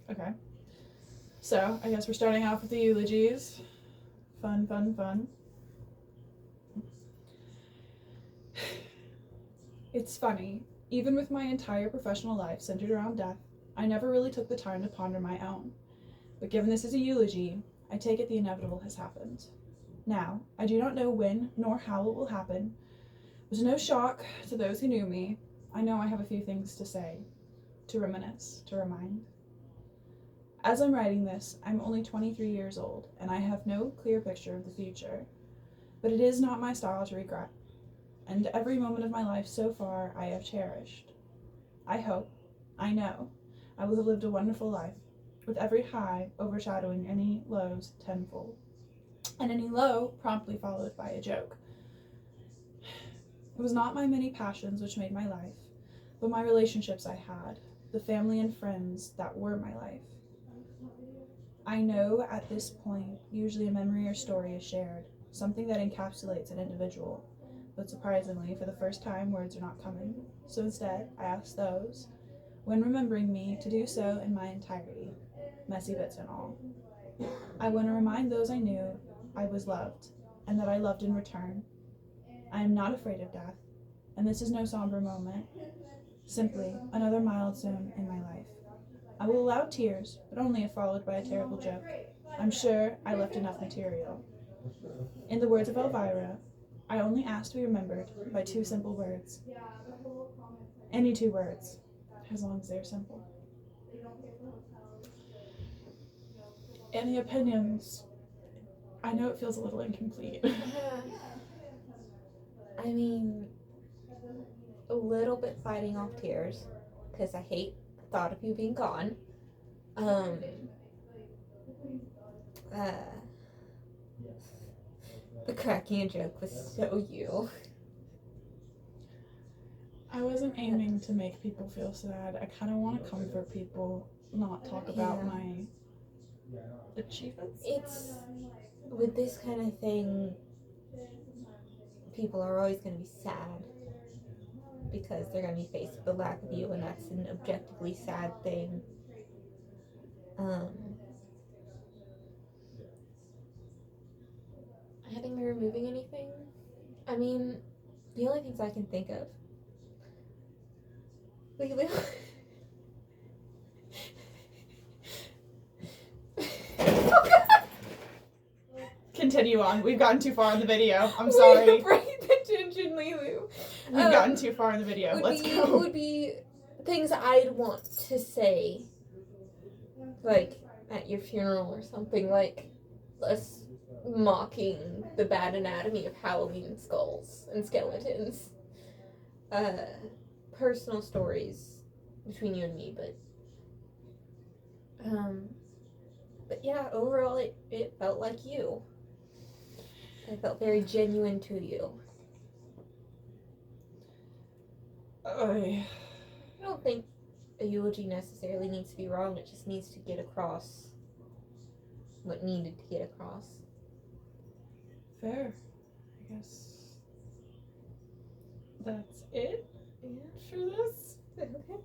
Okay. So, I guess we're starting off with the eulogies. Fun. It's funny. Even with my entire professional life centered around death, I never really took the time to ponder my own. But given this is a eulogy, I take it the inevitable has happened. Now, I do not know when nor how it will happen, but to no shock to those who knew me, I know I have a few things to say, to reminisce, to remind. As I'm writing this, I'm only 23 years old, and I have no clear picture of the future. But it is not my style to regret, and every moment of my life so far I have cherished. I hope, I know, I will have lived a wonderful life, with every high overshadowing any lows tenfold, and any low promptly followed by a joke. It was not my many passions which made my life, but my relationships I had, the family and friends that were my life. I know at this point, usually a memory or story is shared, something that encapsulates an individual, but surprisingly, for the first time, words are not coming. So instead, I ask those, when remembering me, to do so in my entirety, messy bits and all. I want to remind those I knew I was loved, and that I loved in return. I am not afraid of death, and this is no somber moment, simply another milestone in my life. I will allow tears, but only if followed by a terrible joke. I'm sure I left enough material. In the words of Elvira, I only ask to be remembered by two simple words. Any two words, as long as they're simple. Any opinions? I know it feels a little incomplete. I mean, a little bit fighting off tears, because I hate the thought of you being gone. The cracking a joke was so you. I wasn't aiming to make people feel sad. I kind of want to comfort people, not talk about my achievements. It's, with this kind of thing, people are always going to be sad because they're going to be faced with the lack of you, and that's an objectively sad thing. Having me removing anything? I mean, the only things I can think of. Continue on. We've gotten too far in the video. I'm sorry. Break the tension, Lulu. We've gotten too far in the video. Let's go. Would be things I'd want to say, like at your funeral or something, like us mocking the bad anatomy of Halloween skulls and skeletons. Personal stories between you and me, but yeah, overall it felt like you. It felt very genuine to you. I don't think a eulogy necessarily needs to be wrong. It just needs to get across what needed to get across. Fair. I guess that's it for this. Okay.